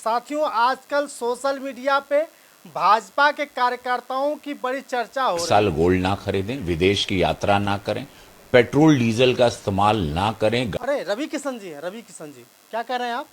साथियों, आजकल social media पे भाजपा के कार्यकर्ताओं की बड़ी चर्चा हो रही साल है। गोल्ड ना खरीदें, विदेश की यात्रा ना करें, पेट्रोल डीजल का इस्तेमाल ना करें। अरे रवि किशन जी है, रवि किशन जी क्या कह रहे हैं आप?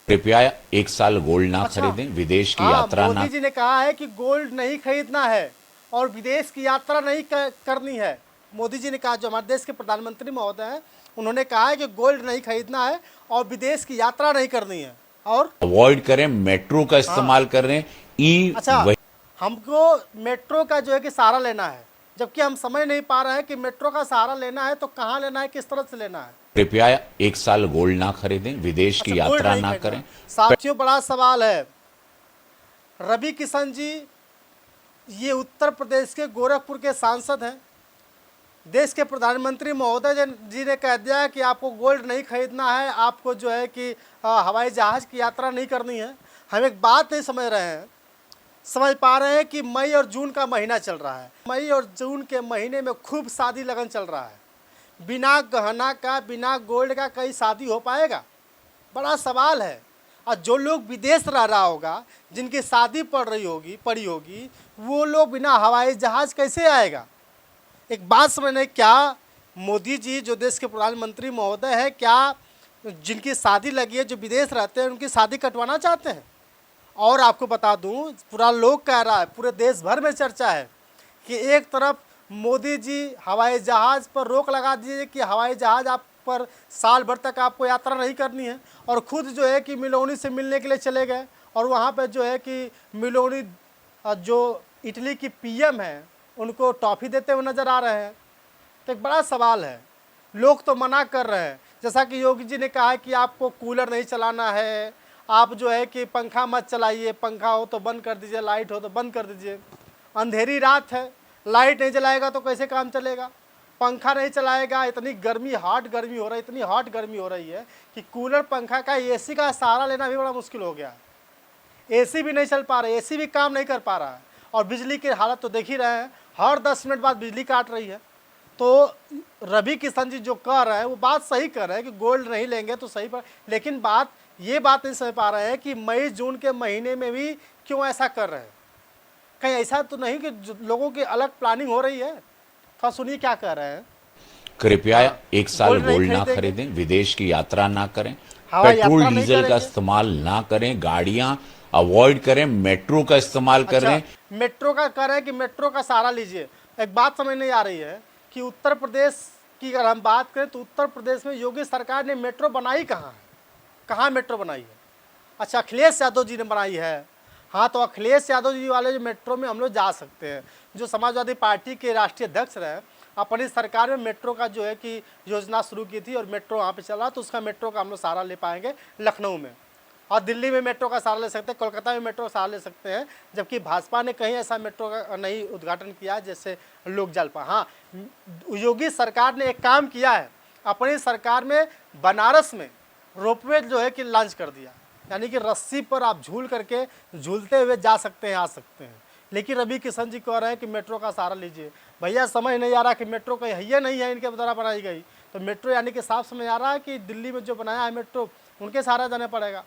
कृपया 1 साल गोल्ड ना अच्छा, खरीदें, विदेश की हाँ, यात्रा मोदी ना जी ने कहा है कि गोल्ड नहीं खरीदना है और विदेश की यात्रा नहीं करनी है। मोदी जी ने कहा, जो हमारे देश के प्रधानमंत्री महोदय हैं, उन्होंने कहा है कि गोल्ड नहीं खरीदना है और विदेश की यात्रा नहीं करनी है। और अवॉइड करें, मेट्रो का हाँ, इस्तेमाल करें, ई अच्छा, हमको मेट्रो का जो है कि सहारा लेना है, जबकि हम समझ नहीं पा रहे हैं कि मेट्रो का सहारा लेना है तो कहाँ लेना है, किस तरह से लेना है। कृपया 1 साल गोल्ड ना खरीदें, विदेश अच्छा, की गोल्ड यात्रा नहीं ना खरीदना। करें। साथियों, बड़ा सवाल है। रवि किशन जी ये उत्तर प्रदेश के गोरखपुर के सांसद हैं। देश के प्रधानमंत्री महोदय जी ने कह दिया है कि आपको गोल्ड नहीं खरीदना है, आपको जो है कि हवाई जहाज़ की यात्रा नहीं करनी है। हम एक बात नहीं समझ पा रहे हैं कि मई और जून का महीना चल रहा है। मई और जून के महीने में खूब शादी लगन चल रहा है। बिना गहना का, बिना गोल्ड का कहीं शादी हो पाएगा? बड़ा सवाल है। और जो लोग विदेश रह रहा होगा, जिनकी शादी पड़ी होगी, वो लोग बिना हवाई जहाज़ कैसे आएगा? एक बात समझने, क्या मोदी जी जो देश के प्रधानमंत्री महोदय हैं, क्या जिनकी शादी लगी है, जो विदेश रहते हैं, उनकी शादी कटवाना चाहते हैं? और आपको बता दूं, पूरा लोग कह रहा है, पूरे देश भर में चर्चा है कि एक तरफ मोदी जी हवाई जहाज़ पर रोक लगा दीजिए कि हवाई जहाज़ आप पर साल भर तक आपको यात्रा नहीं करनी है, और खुद जो है कि मिलोनी से मिलने के लिए चले गए, और वहाँ पर जो है कि मिलोनी जो इटली की पीएम है, उनको टॉफ़ी देते हुए नज़र आ रहे हैं। तो एक बड़ा सवाल है। लोग तो मना कर रहे हैं, जैसा कि योगी जी ने कहा है कि आपको कूलर नहीं चलाना है, आप जो है कि पंखा मत चलाइए, पंखा हो तो बंद कर दीजिए, लाइट हो तो बंद कर दीजिए। अंधेरी रात है, लाइट नहीं जलाएगा तो कैसे काम चलेगा? पंखा नहीं चलाएगा, इतनी गर्मी, हॉट गर्मी हो रही है, इतनी हॉट गर्मी हो रही है कि कूलर, पंखा का, एसी का सहारा लेना भी बड़ा मुश्किल हो गया है। एसी भी नहीं चल पा रहा है, एसी भी काम नहीं कर पा रहा है, और बिजली की हालत तो देख ही रहे हैं, हर 10 मिनट बाद बिजली काट रही है। तो रवि किशन जी जो कह रहे हैं वो बात सही कर रहे हैं कि गोल्ड नहीं लेंगे तो सही पर, लेकिन ये बात नहीं समझ पा रहे हैं कि मई जून के महीने में भी क्यों ऐसा कर रहे हैं। कहीं ऐसा तो नहीं कि लोगों की अलग प्लानिंग हो रही है? थोड़ा सुनिए क्या कह रहे हैं। कृपया 1 साल गोल्ड नहीं गोल्ड ना खरीदेंगे, खरीदें, विदेश की यात्रा ना करें, हवाई पेट्रोल यात्रा नहीं डीजल का करेंगे। इस्तेमाल ना करें, गाड़ियां अवॉइड करें, मेट्रो का इस्तेमाल अच्छा, करें। मेट्रो का कह रहे हैं कि मेट्रो का सहारा लीजिए। एक बात समझ नहीं आ रही है कि उत्तर प्रदेश की अगर हम बात करें तो उत्तर प्रदेश में योगी सरकार ने मेट्रो बनाई कहाँ है? कहाँ मेट्रो बनाई है? अच्छा, अखिलेश यादव जी ने बनाई है। हाँ, तो अखिलेश यादव जी वाले जो मेट्रो में हम लोग जा सकते हैं, जो समाजवादी पार्टी के राष्ट्रीय अध्यक्ष रहे, अपनी सरकार में मेट्रो का जो है कि योजना शुरू की थी और मेट्रो वहाँ पे चला, तो उसका मेट्रो का हम लोग सहारा ले पाएंगे लखनऊ में, और दिल्ली में मेट्रो का सहारा ले सकते हैं, कोलकाता में मेट्रो का सहारा ले सकते हैं। जबकि भाजपा ने कहीं ऐसा मेट्रो का नहीं उद्घाटन किया जैसे लोक जलपा। हाँ, योगी सरकार ने एक काम किया है, अपनी सरकार में बनारस में रोपवे जो है कि लॉन्च कर दिया, यानी कि रस्सी पर आप झूल करके झूलते हुए जा सकते हैं, आ सकते हैं। लेकिन रवि किशन जी कह रहे हैं कि मेट्रो का सहारा लीजिए। भैया, समझ नहीं आ रहा कि मेट्रो कहीं है या नहीं है, इनके द्वारा बनाई गई। तो मेट्रो यानी कि साफ समझ आ रहा है कि दिल्ली में जो बनाया है मेट्रो, उनके सहारा जाना पड़ेगा।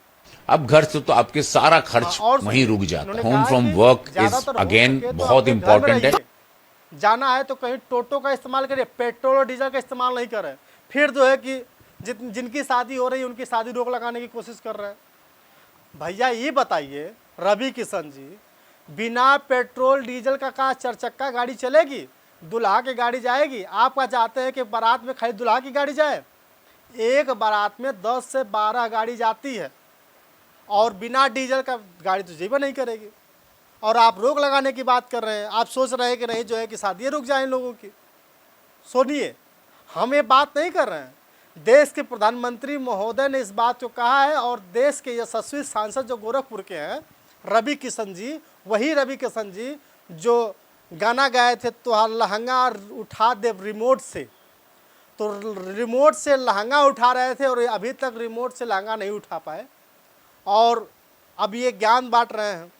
अब घर से तो आपके सारा खर्च और वहीं सुनिए, रुक जाता उन्होंने है। होम कहा फ्रॉम कि वर्क इज ज़्यादातर हो अगेन सके तो बहुत अपने घर में इंपॉर्टेंट है। रहिए। जाना है तो कहीं टोटो का इस्तेमाल करिए, पेट्रोल और डीजल का इस्तेमाल नहीं करें। फिर जो है कि जिनकी शादी हो रही है उनकी शादी रोक लगाने की कोशिश कर रहे हैं। भैया, ये बताइए रवि किशन जी, बिना पेट्रोल डीजल का कहाँ 4 चक्का गाड़ी चलेगी? दुल्हा की गाड़ी जाएगी? आप क्या चाहते हैं कि बारात में खाली दुल्हा की गाड़ी जाए? एक बारात में 10 से 12 गाड़ी जाती है, और बिना डीजल का गाड़ी तो जीवन नहीं करेगी। और आप रोक लगाने की बात कर रहे हैं, आप सोच रहे हैं कि नहीं जो है कि शादियाँ रुक जाएं लोगों की। सुनिए, हम ये बात नहीं कर रहे हैं, देश के प्रधानमंत्री महोदय ने इस बात को कहा है, और देश के यशस्वी सांसद जो गोरखपुर के हैं रवि किशन जी, वही रवि किशन जी जो गाना गाए थे, तो लहंगा उठा दे रिमोट से, तो रिमोट से लहंगा उठा रहे थे और अभी तक रिमोट से लहंगा नहीं उठा पाए, और अब ये ज्ञान बांट रहे हैं।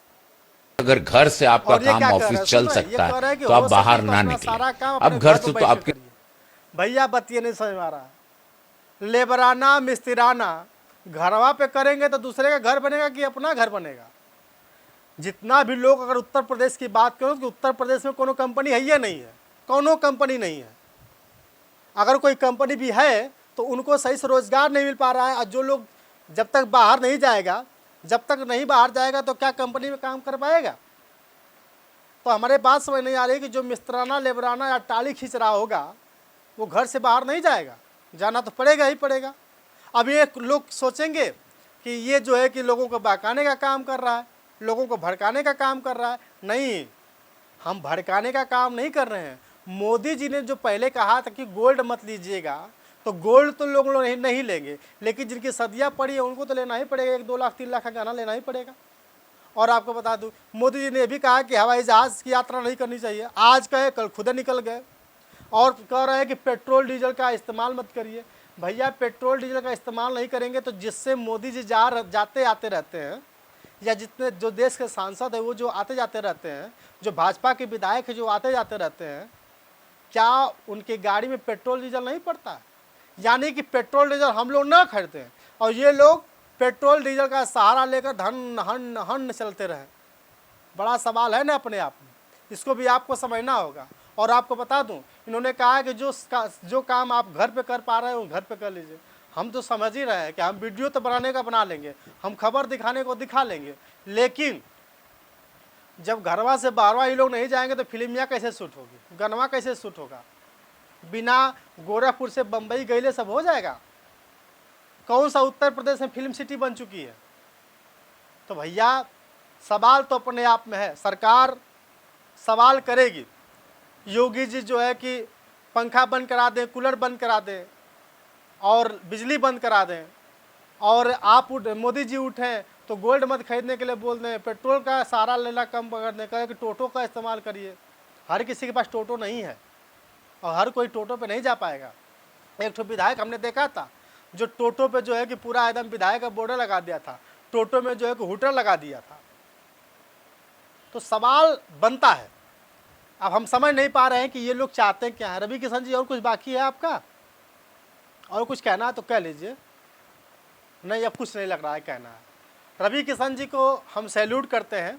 अगर घर से आपका और ये काम क्या कर रहे ऑफिस हैं? चल सुन रहे हैं? ये सकता कह रहे हैं है कि तो हो आप बाहर सके तो ना अपना निकले। सारा काम अब अपने घर घर से पर तो बैठ के आपके करिए। भैया, बात ये नहीं समझ में आ रहा है। लेबराना मिस्तिराना घरवा पे करेंगे तो दूसरे का घर बनेगा कि अपना घर बनेगा। जितना भी लोग अगर उत्तर प्रदेश की बात करो कि उत्तर प्रदेश में कोनो कंपनी है या नहीं है, कोनो कंपनी नहीं है। अगर कोई कंपनी भी है तो उनको सही से रोजगार नहीं मिल पा रहा है। और जो लोग जब तक बाहर नहीं जाएगा, जब तक नहीं बाहर जाएगा तो क्या कंपनी में काम कर पाएगा। तो हमारे बात समझ नहीं आ रही कि जो मिस्त्राना लेबराना या टाली खींच रहा होगा वो घर से बाहर नहीं जाएगा, जाना तो पड़ेगा ही पड़ेगा। अब ये लोग सोचेंगे कि ये जो है कि लोगों को बहकाने का काम कर रहा है, लोगों को भड़काने का काम कर रहा है। नहीं, हम भड़काने का काम नहीं कर रहे हैं। मोदी जी ने जो पहले कहा था कि गोल्ड मत लीजिएगा, तो गोल्ड तो लोग नहीं लेंगे, लेकिन जिनकी सदियाँ पड़ी है उनको तो लेना ही पड़ेगा। 1-2 लाख 3 लाख का गहना लेना ही पड़ेगा। और आपको बता दूं, मोदी जी ने ये भी कहा कि हवाई जहाज़ की यात्रा नहीं करनी चाहिए। आज कहे कल खुद निकल गए और कह रहे हैं कि पेट्रोल डीजल का इस्तेमाल मत करिए। भैया, पेट्रोल डीजल का इस्तेमाल नहीं करेंगे तो जिससे मोदी जी जाते आते रहते हैं, या जितने जो देश के सांसद है वो जो आते जाते रहते हैं, जो भाजपा के विधायक है जो आते जाते रहते हैं, क्या उनकी गाड़ी में पेट्रोल डीजल नहीं पड़ता है? यानी कि पेट्रोल डीजल हम लोग ना खरीदते हैं और ये लोग पेट्रोल डीजल का सहारा लेकर धन हन हन चलते रहे। बड़ा सवाल है ना अपने आप में, इसको भी आपको समझना होगा। और आपको बता दूं, इन्होंने कहा है कि जो काम आप घर पे कर पा रहे हो घर पे कर लीजिए। हम तो समझ ही रहे हैं कि हम वीडियो तो बनाने का बना लेंगे, हम खबर दिखाने को दिखा लेंगे, लेकिन जब घरवा से बाहरवा ये लोग नहीं जाएंगे तो फिल्मिया कैसे शूट होगी, गनवा कैसे शूट होगा। बिना गोरखपुर से बम्बई गईले सब हो जाएगा। कौन सा उत्तर प्रदेश में फिल्म सिटी बन चुकी है। तो भैया, सवाल तो अपने आप में है, सरकार सवाल करेगी। योगी जी जो है कि पंखा बंद करा दें, कूलर बंद करा दें और बिजली बंद करा दें, और आप मोदी जी उठें तो गोल्ड मत खरीदने के लिए बोल दें, पेट्रोल का सहारा लेना कम कर दें, कहें कि टोटो का इस्तेमाल करिए। हर किसी के पास टोटो नहीं है और हर कोई टोटो पे नहीं जा पाएगा। एक ठो विधायक हमने देखा था जो टोटो पे जो है कि पूरा एकदम विधायक का बॉर्डर लगा दिया था, टोटो में जो है कि हुटर लगा दिया था। तो सवाल बनता है। अब हम समझ नहीं पा रहे हैं कि ये लोग चाहते हैं क्या है। रवि किशन जी, और कुछ बाकी है आपका? और कुछ कहना है तो कह लीजिए। नहीं, अब कुछ नहीं लग रहा है कहना है। रवि किशन जी को हम सैल्यूट करते हैं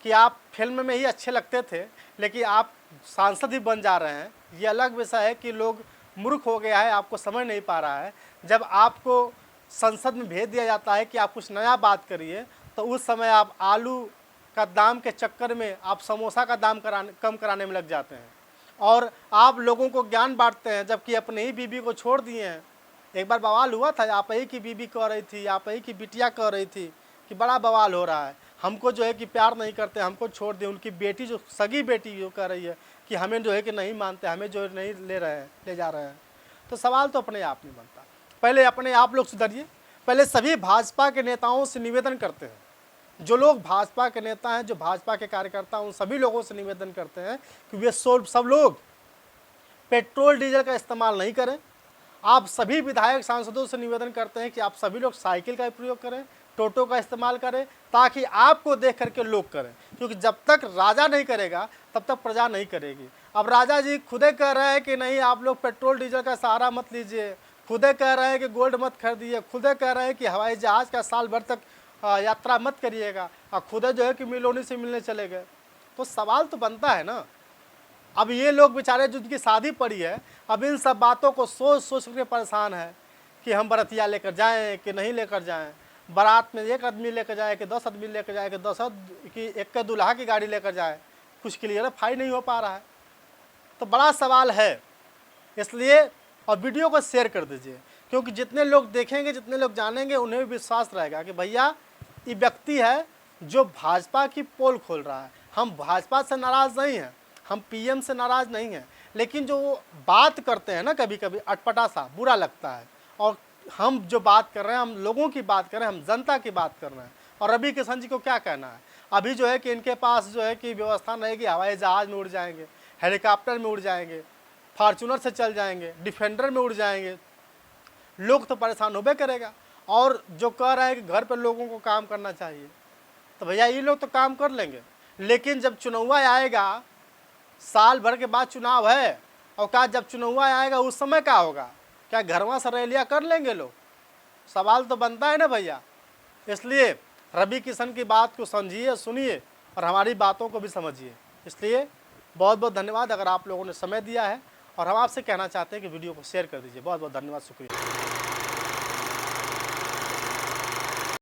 कि आप फिल्म में ही अच्छे लगते थे, लेकिन आप सांसद ही बन जा रहे हैं। ये अलग विषय है कि लोग मूर्ख हो गया है, आपको समझ नहीं पा रहा है। जब आपको संसद में भेज दिया जाता है कि आप कुछ नया बात करिए, तो उस समय आप आलू का दाम के चक्कर में आप समोसा का दाम कम कराने में लग जाते हैं और आप लोगों को ज्ञान बांटते हैं, जबकि अपने ही बीबी को छोड़ दिए हैं। एक बार बवाल हुआ था, आप ही की बीबी कह रही थी, आप ही की बिटिया कह रही थी कि बड़ा बवाल हो रहा है, हमको जो है कि प्यार नहीं करते, हमको छोड़ दिए। उनकी बेटी जो सगी बेटी जो कह रही है कि हमें जो है कि नहीं मानते, हमें जो नहीं ले जा रहे हैं। तो सवाल तो अपने आप नहीं बनता। पहले अपने आप लोग सुधरिए। पहले सभी भाजपा के नेताओं से निवेदन करते हैं, जो लोग भाजपा के नेता हैं, जो भाजपा के कार्यकर्ता हैं, उन सभी लोगों से निवेदन करते हैं कि वे सब लोग पेट्रोल डीजल का इस्तेमाल नहीं करें। आप सभी विधायक सांसदों से निवेदन करते हैं कि आप सभी लोग साइकिल का प्रयोग करें, टोटो का इस्तेमाल करें, ताकि आपको देख करके लोग करें। क्योंकि जब तक राजा नहीं करेगा तब तक प्रजा नहीं करेगी। अब राजा जी खुदे कह रहे हैं कि नहीं, आप लोग पेट्रोल डीजल का सहारा मत लीजिए, खुदे कह रहे हैं कि गोल्ड मत खरीदिए, खुदे कह रहे हैं कि हवाई जहाज़ का साल भर तक यात्रा मत करिएगा, और खुदे जो है कि मिलोनी से मिलने चले गए। तो सवाल तो बनता है ना। अब ये लोग बेचारे जिनकी शादी पड़ी है, अब इन सब बातों को सोच सोच के परेशान है कि हम बरतिया लेकर जाएं कि नहीं लेकर जाएं। बारात में 1 आदमी लेकर जाए कि 10 आदमी लेकर जाए कि 10 की एक का दूल्हा की गाड़ी लेकर जाए, कुछ क्लियर फाई नहीं हो पा रहा है। तो बड़ा सवाल है। इसलिए और वीडियो को शेयर कर दीजिए, क्योंकि जितने लोग देखेंगे, जितने लोग जानेंगे, उन्हें भी विश्वास रहेगा कि भैया ये व्यक्ति है जो भाजपा की पोल खोल रहा है। हम भाजपा से नाराज़ नहीं हैं, हम पीएम से नाराज़ नहीं हैं, लेकिन जो वो बात करते हैं ना, कभी कभी अटपटा सा बुरा लगता है। और हम जो बात कर रहे हैं, हम लोगों की बात कर रहे हैं, हम जनता की बात कर रहे हैं। और रवि किशन जी को क्या कहना है? अभी जो है कि इनके पास जो है कि व्यवस्था रहेगी, हवाई जहाज़ में उड़ जाएंगे, हेलीकॉप्टर में उड़ जाएंगे, फॉर्चूनर से चल जाएंगे, डिफेंडर में उड़ जाएंगे, लोग तो परेशान होबे करेगा। और जो कह रहा है कि घर पर लोगों को काम करना चाहिए, तो भैया ये लोग तो काम कर लेंगे, लेकिन जब चुनाव आएगा, साल भर के बाद चुनाव है, और क्या जब चुनाव आएगा उस समय क्या होगा? क्या घरवा से रैलियाँ कर लेंगे लोग? सवाल तो बनता है ना भैया। इसलिए रवि किशन की बात को समझिए, सुनिए और हमारी बातों को भी समझिए। इसलिए बहुत बहुत धन्यवाद अगर आप लोगों ने समय दिया है, और हम आपसे कहना चाहते हैं कि वीडियो को शेयर कर दीजिए। बहुत बहुत धन्यवाद, शुक्रिया।